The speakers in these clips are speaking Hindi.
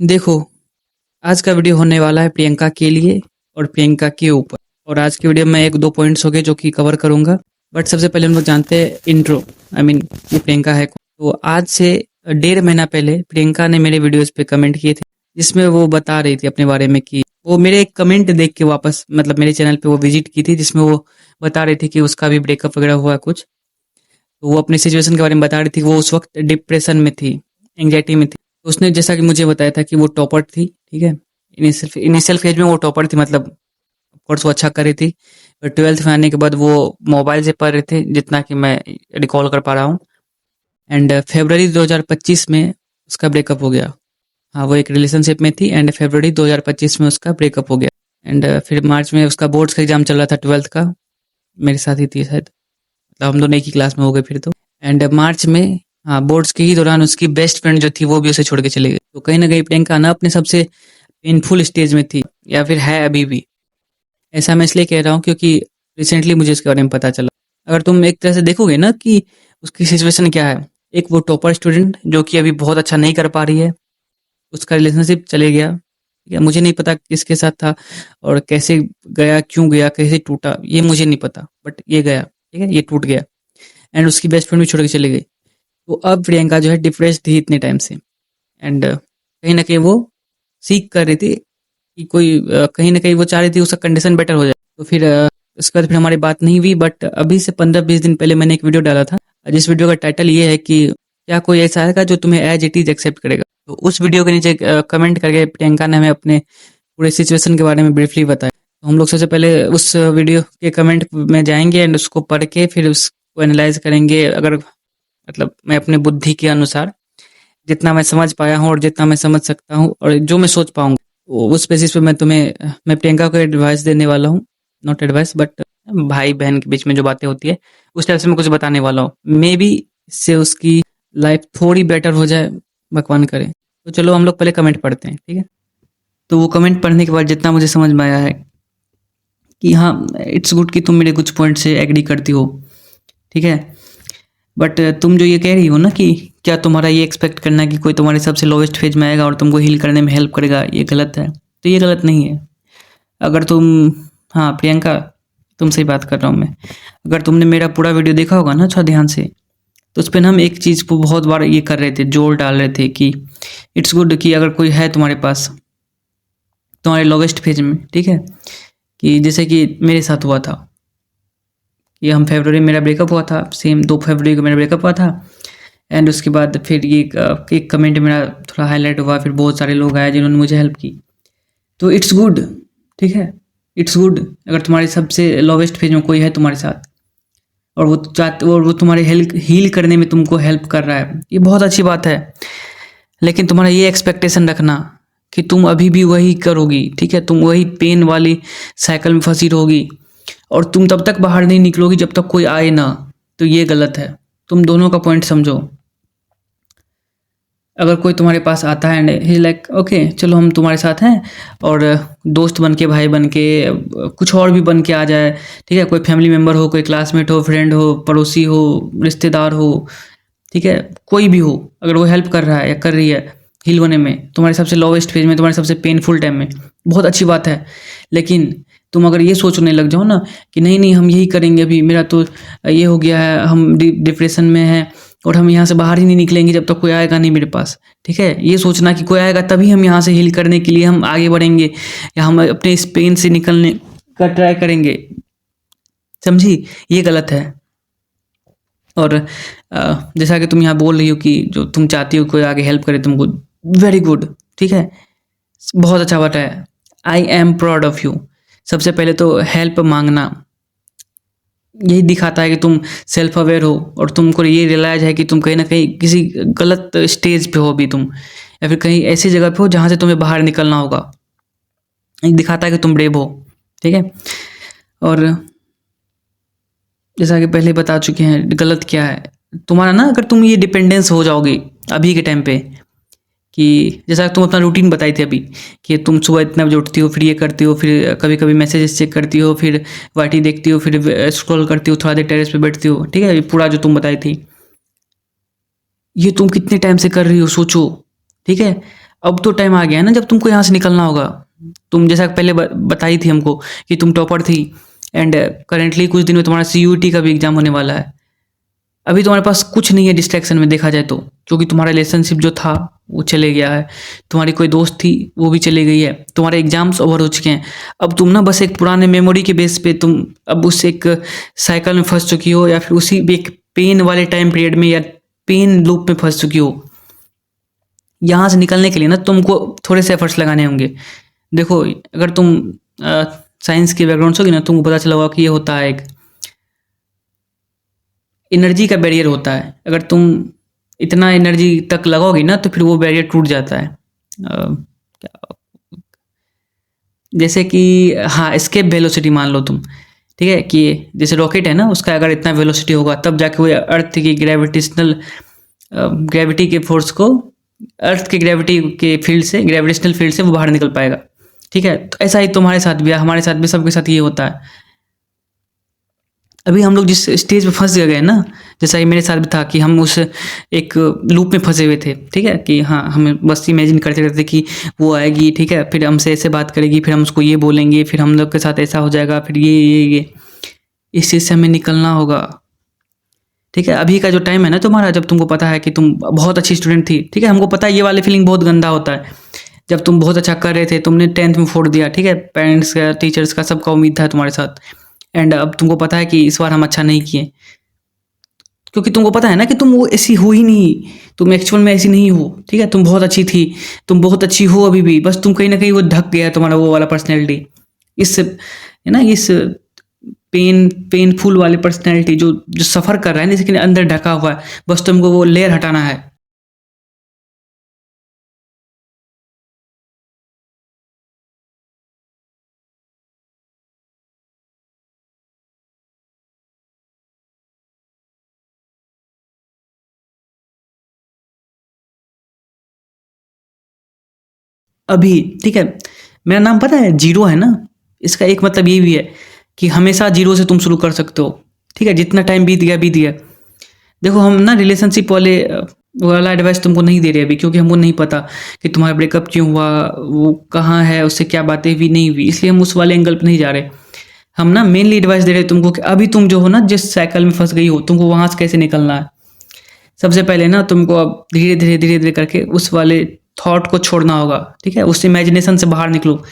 देखो, आज का वीडियो होने वाला है प्रियंका के लिए और प्रियंका के ऊपर। और आज की वीडियो में 1-2 पॉइंट्स हो गए जो कि कवर करूँगा। बट सबसे पहले हम लोग जानते हैं इंट्रो, आई मीन ये प्रियंका है कौन? तो आज से 1.5 महीना पहले प्रियंका ने मेरे वीडियोज़ पे कमेंट किए थे, जिसमें वो बता रही थी अपने बारे में कि वो मेरे एक कमेंट देख के वापस मतलब मेरे चैनल पे वो विज़िट की थी, जिसमें वो बता रही थी कि उसका भी ब्रेकअप वगैरह हुआ कुछ। तो वो अपनी सिचुएशन के बारे में बता रही थी, वो उस वक़्त डिप्रेशन में थी, एंग्ज़ायटी में थी। तो उसने जैसा कि मुझे बताया था कि वो टॉपर थी, ठीक है? इनिशियल फेज में वो टॉपर थी, मतलब ऑफ कोर्स वो अच्छा कर रही थी। पर 12th में आने के बाद वो मोबाइल से पढ़ रहे थे, जितना कि मैं रिकॉल कर पा रहा हूँ। एंड फरवरी 2025 में उसका ब्रेकअप हो गया। हाँ, वो एक रिलेशनशिप में थी एंड फरवरी 2025 में उसका ब्रेकअप हो गया। एंड फिर मार्च में उसका बोर्ड्स का एग्ज़ाम चल रहा था 12th का, मेरे साथ ही थी शायद, मतलब हम दोनों एक ही क्लास में हो गए फिर तो। एंड मार्च में, हाँ, बोर्ड्स के ही दौरान उसकी बेस्ट फ्रेंड जो थी वो भी उसे छोड़ के चली गई। तो कहीं ना कहीं प्रियंका ना अपने सबसे पेनफुल स्टेज में थी, या फिर है अभी भी। ऐसा मैं इसलिए कह रहा हूँ क्योंकि रिसेंटली मुझे इसके बारे में पता चला। अगर तुम एक तरह से देखोगे ना कि उसकी सिचुएशन क्या है, एक वो टॉपर स्टूडेंट जो कि अभी बहुत अच्छा नहीं कर पा रही है, उसका रिलेशनशिप चले गया, ठीक है? मुझे नहीं पता किसके साथ था और कैसे गया, क्यों गया, कैसे टूटा, ये मुझे नहीं पता, बट ये गया, ठीक है, ये टूट गया। एंड उसकी बेस्ट फ्रेंड भी छोड़ के चली गई। तो अब प्रियंका जो है डिप्रेस्ड थी इतने टाइम से। एंड कहीं ना कहीं वो सीख कर रही थी कि कोई कहीं ना कहीं वो चाह रही थी उसका कंडीशन बेटर हो जाए। तो फिर उसके बाद फिर हमारी बात नहीं हुई, बट अभी से 15-20 दिन पहले मैंने एक वीडियो डाला था, जिस वीडियो का टाइटल ये है कि क्या कोई ऐसा आएगा जो तुम्हें एज इट इज एक्सेप्ट करेगा। तो उस वीडियो के नीचे कमेंट करके प्रियंका ने हमें अपने पूरे सिचुएशन के बारे में ब्रीफली बताया। तो हम लोग सबसे पहले उस वीडियो के कमेंट में जाएंगे एंड उसको पढ़ के फिर उसको एनालाइज करेंगे। अगर मतलब मैं अपने बुद्धि के अनुसार जितना मैं समझ पाया हूँ और जितना मैं समझ सकता हूँ और जो मैं सोच पाऊंगा, उस बेसिस पे मैं प्रियंका को एडवाइस देने वाला हूँ। नॉट एडवाइस बट भाई बहन के बीच में जो बातें होती है उस टाइप से मैं कुछ बताने वाला हूँ। मे बी इससे उसकी लाइफ थोड़ी बेटर हो जाए, भगवान करे। तो चलो हम लोग पहले कमेंट पढ़ते हैं, ठीक है? तो वो कमेंट पढ़ने के बाद जितना मुझे समझ में आया है कि हाँ, इट्स गुड कि तुम मेरे कुछ पॉइंट से एग्री करती हो, ठीक है? बट तुम जो ये कह रही हो ना कि क्या तुम्हारा ये एक्सपेक्ट करना है कि कोई तुम्हारे सबसे लोवेस्ट फेज में आएगा और तुमको हील करने में हेल्प करेगा, ये गलत है। तो ये गलत नहीं है। अगर तुम, हाँ प्रियंका, तुमसे ही बात कर रहा हूँ मैं। अगर तुमने मेरा पूरा वीडियो देखा होगा ना अच्छा ध्यान से, तो उस पर हम एक चीज़ को बहुत बार ये कर रहे थे, जोर डाल रहे थे कि इट्स गुड कि अगर कोई है तुम्हारे पास तुम्हारे लोवेस्ट फेज में, ठीक है? कि जैसे कि मेरे साथ हुआ था कि हम फरवरी में मेरा ब्रेकअप हुआ था, सेम 2 फरवरी को मेरा ब्रेकअप हुआ था। एंड उसके बाद फिर ये एक कमेंट मेरा थोड़ा हाईलाइट हुआ, फिर बहुत सारे लोग आए जिन्होंने मुझे हेल्प की। तो इट्स गुड, ठीक है? इट्स गुड अगर तुम्हारे सबसे लोवेस्ट फेज में कोई है तुम्हारे साथ और वो तुम्हारे हेल्प हील करने में तुमको हेल्प कर रहा है, ये बहुत अच्छी बात है। लेकिन तुम्हारा ये एक्सपेक्टेशन रखना कि तुम अभी भी वही करोगी, ठीक है? तुम वही पेन वाली साइकिल में फंसी रहोगी और तुम तब तक बाहर नहीं निकलोगी जब तक कोई आए ना, तो ये गलत है। तुम दोनों का पॉइंट समझो। अगर कोई तुम्हारे पास आता है एंड ही लाइक ओके चलो हम तुम्हारे साथ हैं, और दोस्त बन के, भाई बन के, कुछ और भी बन के आ जाए, ठीक है? कोई फैमिली मेम्बर हो, कोई क्लासमेट हो, फ्रेंड हो, पड़ोसी हो, रिश्तेदार हो, ठीक है? कोई भी हो, अगर वो हेल्प कर रहा है या कर रही है हील होने में तुम्हारे सबसे लोवेस्ट फेज में, तुम्हारे सबसे पेनफुल टाइम में, बहुत अच्छी बात है। लेकिन तुम अगर ये सोचने लग जाओ ना कि नहीं नहीं हम यही करेंगे, अभी मेरा तो ये हो गया है, हम डिप्रेशन में हैं और हम यहाँ से बाहर ही नहीं निकलेंगे जब तक कोई आएगा नहीं मेरे पास, ठीक है? ये सोचना कि कोई आएगा तभी हम यहाँ से हील करने के लिए हम आगे बढ़ेंगे या हम अपने इस पेन से निकलने का ट्राई करेंगे, समझी? ये गलत है। और जैसा कि तुम यहाँ बोल रही हो कि जो तुम चाहती हो कोई आगे हेल्प करे तुमको, वेरी गुड, ठीक है? बहुत अच्छा बात है। I am proud of you. सबसे पहले तो हेल्प मांगना यही दिखाता है कि तुम सेल्फ अवेयर हो और तुमको ये रियलाइज है कि तुम कहीं ना कहीं किसी गलत स्टेज पे हो अभी तुम, या फिर कहीं ऐसी जगह पे हो जहाँ से तुम्हें बाहर निकलना होगा। ये दिखाता है कि तुम ब्रेव हो, ठीक है? और जैसा कि पहले बता चुके हैं गलत क्या है तुम्हारा ना, अगर तुम ये डिपेंडेंस हो जाओगे अभी के टाइम पे कि जैसा तुम अपना रूटीन बताई थी अभी कि तुम सुबह इतना बजे उठती हो, फिर ये करती हो, फिर कभी कभी मैसेजेस चेक करती हो, फिर वाईटी देखती हो, फिर स्क्रॉल करती हो, थोड़ा देर टेरेस पे बैठती हो, ठीक है? ये पूरा जो तुम बताई थी ये तुम कितने टाइम से कर रही हो सोचो, ठीक है? अब तो टाइम आ गया है ना जब तुमको यहाँ से निकलना होगा। तुम जैसा पहले बताई थी हमको कि तुम टॉपर थी, एंड करेंटली कुछ दिन में तुम्हारा सीयूईटी का भी एग्जाम होने वाला है। अभी तुम्हारे पास कुछ नहीं है डिस्ट्रैक्शन में देखा जाए तो, क्योंकि तुम्हारा रिलेशनशिप जो था वो चले गया है, तुम्हारी कोई दोस्त थी वो भी चली गई है, तुम्हारे एग्जाम्स ओवर हो चुके हैं। अब तुम ना बस एक पुराने मेमोरी के बेस पे तुम अब उस एक साइकिल में फंस चुकी हो, या फिर उसी एक पेन वाले टाइम पीरियड में या पेन लूप में फंस चुकी हो। यहाँ से निकलने के लिए ना तुमको थोड़े से एफर्ट्स लगाने होंगे। देखो, अगर तुम साइंस के बैकग्राउंड से होगी ना, तुमको पता चला होगा कि ये होता है एक एनर्जी का बैरियर होता है। अगर तुम इतना एनर्जी तक लगाओगी ना तो फिर वो बैरियर टूट जाता है। जैसे कि हाँ, एस्केप वेलोसिटी मान लो तुम, ठीक है, कि जैसे रॉकेट है ना, उसका अगर इतना वेलोसिटी होगा तब जाके वो अर्थ की ग्रेविटी के फोर्स को, अर्थ के ग्रेविटी के फील्ड से, ग्रेविटेशनल फील्ड से वो बाहर निकल पाएगा। ठीक है, तो ऐसा ही तुम्हारे साथ भी है, हमारे साथ भी, सबके साथ ये होता है। अभी हम लोग जिस स्टेज पे फंस गए ना, जैसा कि मेरे साथ भी था कि हम उस एक लूप में फंसे हुए थे। ठीक है, कि हाँ, हमें बस इमेजिन करते रहते कि वो आएगी, ठीक है, फिर हमसे ऐसे बात करेगी, फिर हम उसको ये बोलेंगे, फिर हम लोग के साथ ऐसा हो जाएगा, फिर ये इस चीज़ से हमें निकलना होगा। ठीक है, अभी का जो टाइम है ना तुम्हारा, जब तुमको पता है कि तुम बहुत अच्छी स्टूडेंट थी, ठीक है, हमको पता है ये वाली फीलिंग बहुत गंदा होता है। जब तुम बहुत अच्छा कर रहे थे, तुमने 10th में फोड़ दिया, ठीक है, पेरेंट्स का, टीचर्स का, सबका उम्मीद था तुम्हारे साथ, एंड अब तुमको पता है कि इस बार हम अच्छा नहीं किए, क्योंकि तुमको पता है ना कि तुम वो ऐसी हो ही नहीं, तुम एक्चुअल में ऐसी नहीं हो। ठीक है, तुम बहुत अच्छी थी, तुम बहुत अच्छी हो अभी भी, बस तुम कहीं ना कहीं वो ढक गया है तुम्हारा वो वाला पर्सनैलिटी, इस है ना, इस पेनफुल वाले पर्सनैलिटी जो जो सफ़र कर रहा है ना, इसके अंदर ढका हुआ है, बस तुमको वो लेयर हटाना है। अभी ठीक है, मेरा नाम पता है जीरो है ना, इसका एक मतलब ये भी है कि हमेशा जीरो से तुम शुरू कर सकते हो। ठीक है, जितना टाइम बीत गया बीत गया। देखो, हम ना रिलेशनशिप वाले वाला एडवाइस तुमको नहीं दे रहे अभी, क्योंकि हमको नहीं पता कि तुम्हारा ब्रेकअप क्यों हुआ, वो कहाँ है, उससे क्या बातें हुई नहीं हुई, इसलिए हम उस वाले एंगल पे नहीं जा रहे। हम ना मेनली एडवाइस दे रहे हैं तुमको कि अभी तुम जो हो ना, जिस साइकिल में फंस गई हो, तुमको वहां से कैसे निकलना है। सबसे पहले ना तुमको अब धीरे धीरे करके उस वाले थॉट को छोड़ना होगा। ठीक है, उस इमेजिनेशन से बाहर निकलो।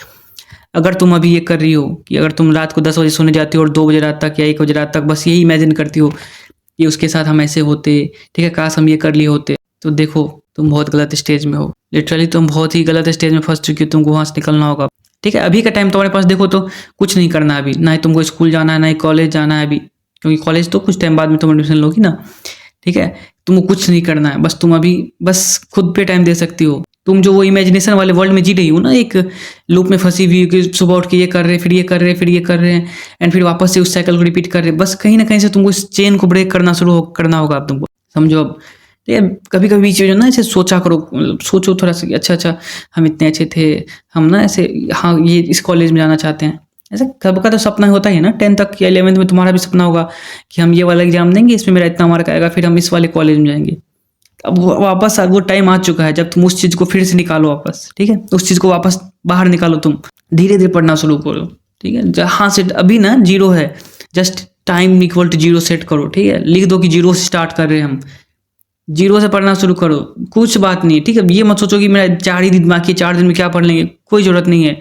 अगर तुम अभी ये कर रही हो कि अगर तुम रात को 10 बजे सोने जाती हो और 2 बजे रात तक या 1 बजे रात तक बस यही इमेजिन करती हो कि उसके साथ हम ऐसे होते, ठीक है, काश हम ये कर लिए होते, तो देखो तुम बहुत गलत स्टेज में हो। लिटरली तुम बहुत ही गलत स्टेज में फंस चुकी हो, तुमको वहाँ से निकलना होगा। ठीक है, अभी का टाइम तुम्हारे पास देखो तो कुछ नहीं करना है अभी, ना ही तुमको स्कूल जाना है, ना ही कॉलेज जाना है अभी, क्योंकि कॉलेज तो कुछ टाइम बाद में तुम एडमिशन लोगी ना। ठीक है, तुमको कुछ नहीं करना है, बस तुम अभी बस खुद पे टाइम दे सकती हो। तुम जो वो इमेजिनेशन वाले वर्ल्ड में जी रही हो ना, एक लूप में फंसी हुई कि सुबह उठ के ये कर रहे, फिर ये कर रहे, फिर ये कर रहे हैं, एंड फिर वापस से उस साइकिल को रिपीट कर रहे, बस कहीं ना कहीं से तुमको इस चेन को ब्रेक करना करना होगा अब तुमको, समझो अब। ठीक है, कभी कभी बीच में जो ना ऐसे सोचा करो, सोचो थोड़ा सा कि अच्छा अच्छा, हम इतने अच्छे थे, हम ना ऐसे, हाँ, ये इस कॉलेज में जाना चाहते हैं। ऐसा सबका तो सपना होता ही है ना, 10th तक या 11th में तुम्हारा भी सपना होगा कि हम ये वाला एग्जाम देंगे, इसमें मेरा इतना मार्क आएगा, फिर हम इस वाले कॉलेज में जाएंगे। अब वापस वो टाइम आ चुका है जब तुम उस चीज़ को फिर से निकालो वापस। ठीक है, उस चीज़ को वापस बाहर निकालो, तुम धीरे धीरे पढ़ना शुरू करो। ठीक है, जहाँ से अभी ना जीरो है, just time equal to zero set करो। ठीक है, लिख दो कि जीरो से स्टार्ट कर रहे हैं हम, जीरो से पढ़ना शुरू करो, कुछ बात नहीं है। ठीक है, ये मत सोचो कि मेरा 4 ही दिन बाकी है, 4 दिन में क्या पढ़ लेंगे, कोई ज़रूरत नहीं है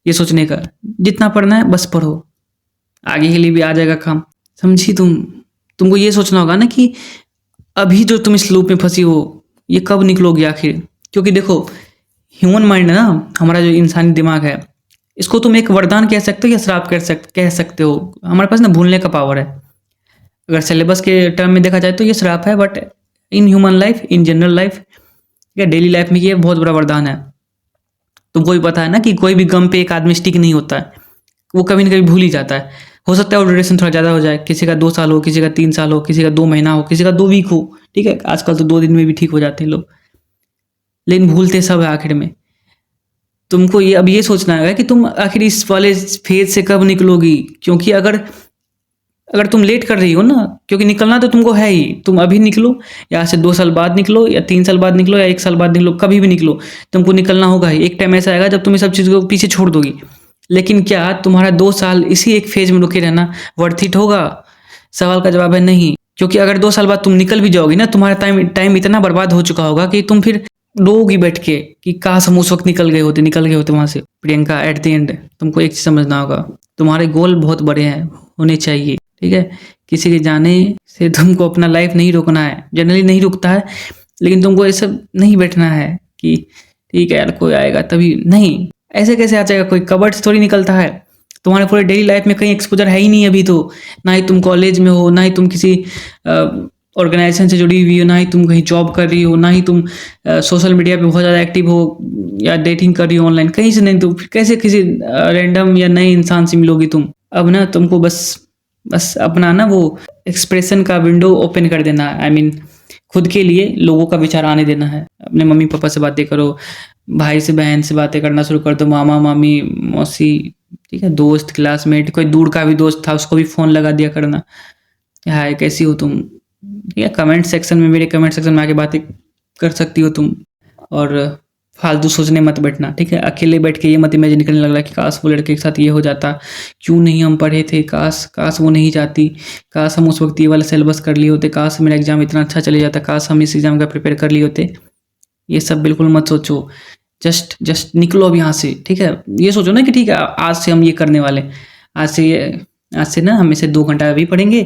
ये सोचने का। जितना पढ़ना है बस पढ़ो, आगे के लिए भी आ जाएगा काम, समझी तुम। तुमको ये सोचना होगा ना कि अभी जो तुम इस लूप में फंसी हो, ये कब निकलोगी आखिर। क्योंकि देखो, ह्यूमन माइंड है ना, हमारा जो इंसानी दिमाग है, इसको तुम एक वरदान कह सकते हो या श्राप कह सकते हो। हमारे पास ना भूलने का पावर है। अगर सिलेबस के टर्म में देखा जाए तो ये श्राप है, but in human life, in general life या डेली लाइफ में ये बहुत बड़ा वरदान है। तुमको भी पता है ना कि कोई भी गम पे एक आदमी स्टिक नहीं होता है, वो कभी ना कभी भूल ही जाता है। हो सकता है वो ड्यूरेशन थोड़ा ज़्यादा हो जाए, किसी का 2 साल हो, किसी का 3 साल हो, किसी का 2 महीना हो, किसी का 2 वीक हो। ठीक है, आजकल तो 2 दिन में भी ठीक हो जाते हैं लोग, लेकिन भूलते सब है आखिर में। तुमको ये अब ये सोचना है कि तुम आखिर इस वाले फेज से कब निकलोगी, क्योंकि अगर अगर तुम लेट कर रही हो ना, क्योंकि निकलना तो तुमको है ही, तुम अभी निकलो या आज से 2 साल बाद निकलो या 3 साल बाद निकलो या 1 साल बाद निकलो, कभी भी निकलो, तुमको निकलना होगा ही। एक टाइम ऐसा आएगा जब तुम ये सब चीज़ों को पीछे छोड़ दोगी। लेकिन क्या तुम्हारा 2 साल इसी एक फेज़ में रुके रहना वर्थ इट होगा? सवाल का जवाब है नहीं। क्योंकि अगर 2 साल बाद तुम निकल भी जाओगी ना, तुम्हारा टाइम इतना बर्बाद हो चुका होगा कि तुम फिर रोओगी बैठ के कि काश हम उस वक़्त निकल गए होते वहाँ से। प्रियंका, एट द एंड तुमको एक चीज़ समझना होगा, तुम्हारे गोल बहुत बड़े हैं, होने चाहिए, ठीक है? किसी के जाने से तुमको अपना लाइफ नहीं रोकना है, जनरली नहीं रुकता है, लेकिन तुमको ये सब नहीं बैठना है कि ठीक है यार कोई आएगा तभी, नहीं, ऐसे कैसे आ जाएगा कोई, कबर्ड से थोड़ी निकलता है। तुम्हारे पूरे डेली लाइफ में कहीं एक्सपोज़र है ही नहीं अभी तो, ना ही तुम कॉलेज में हो, ना ही तुम किसी ऑर्गेनाइजेशन से जुड़ी हुई हो, ना ही तुम कहीं जॉब कर रही हो, ना ही तुम सोशल मीडिया पे बहुत ज़्यादा एक्टिव हो या डेटिंग कर रही हो ऑनलाइन, कहीं से नहीं। तो फिर कैसे किसी रैंडम या नए इंसान से मिलोगी तुम? अब ना तुमको बस अपना ना वो एक्सप्रेशन का विंडो ओपन कर देना है। आई मीन खुद के लिए लोगों का विचार आने देना है। अपने मम्मी पापा से बातें करो, भाई से बहन से बातें करना शुरू कर दो, मामा मामी मौसी, ठीक है, दोस्त, क्लासमेट, कोई दूर का भी दोस्त था उसको भी फ़ोन लगा दिया करना, हाय कैसी हो तुम, ठीक है? कमेंट सेक्शन में, मेरे कमेंट सेक्शन में आके बातें कर सकती हो तुम। और फालतू सोचने मत बैठना, ठीक है? अकेले बैठ के ये मत इमेजिन करने लगना कि काश वो लड़के के साथ ये हो जाता, क्यों नहीं हम पढ़े थे, काश वो नहीं जाती, काश हम उस वक्त ये वाला सिलेबस कर लिए होते, काश मेरा एग्जाम इतना अच्छा चले जाता, काश हम इस एग्जाम का प्रिपेयर कर लिए होते। ये सब बिल्कुल मत सोचो, जस्ट निकलो अब यहाँ से, ठीक है? ये सोचो ना कि ठीक है आज से हम ये करने वाले, आज से ना हम इसे 2 घंटा अभी पढ़ेंगे,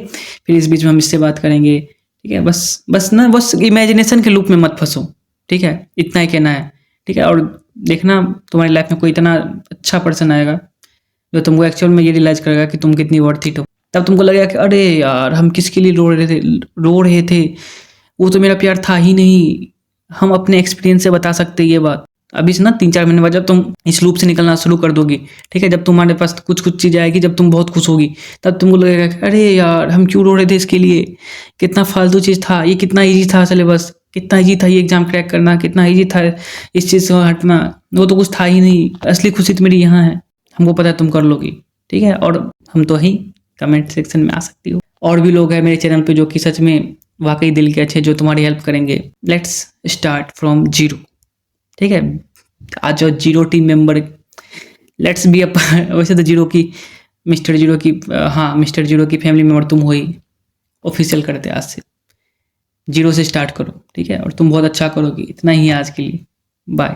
फिर इस बीच में हम इससे बात करेंगे, ठीक है? बस इमेजिनेशन के लूप में मत फंसो, ठीक है? इतना ही कहना है, ठीक है? और देखना तुम्हारी लाइफ में कोई इतना अच्छा पर्सन आएगा जो तुमको एक्चुअल में ये रियलाइज करेगा कि तुम कितनी वर्थ इट हो। तब तुमको लगेगा कि अरे यार हम किसके लिए रो रहे थे, वो तो मेरा प्यार था ही नहीं। हम अपने एक्सपीरियंस से बता सकते हैं ये बात। अभी से ना 3-4 महीने बाद जब तुम इस लूप से निकलना शुरू कर दोगी, ठीक है? जब तुम्हारे पास कुछ चीज़ें आएगी, जब तुम बहुत खुश होगी, तब तुमको लगेगा कि अरे यार हम क्यों रो रहे थे इसके लिए, कितना फालतू चीज़ था, ये कितना ईजी था सिलेबस, कितना ईजी था ये एग्जाम क्रैक करना, कितना ईजी था इस चीज़ से हटना, वो तो कुछ था ही नहीं, असली खुशी तो मेरी यहाँ है। हमको पता है तुम कर लोगी, ठीक है? और हम तो ही कमेंट सेक्शन में आ सकती हो। और भी लोग हैं मेरे चैनल पे जो कि सच में वाकई दिल के अच्छे, जो तुम्हारी हेल्प करेंगे। लेट्स स्टार्ट फ्रॉम जीरो, ठीक है? आज जो zero team member, let's be up वैसे तो जीरो की मिस्टर जीरो की, हाँ मिस्टर जीरो की फैमिली मेंबर तुम हो ही, ऑफिशियल करते आज से जीरो से स्टार्ट करो, ठीक है? और तुम बहुत अच्छा करोगी, इतना ही है आज के लिए, बाय।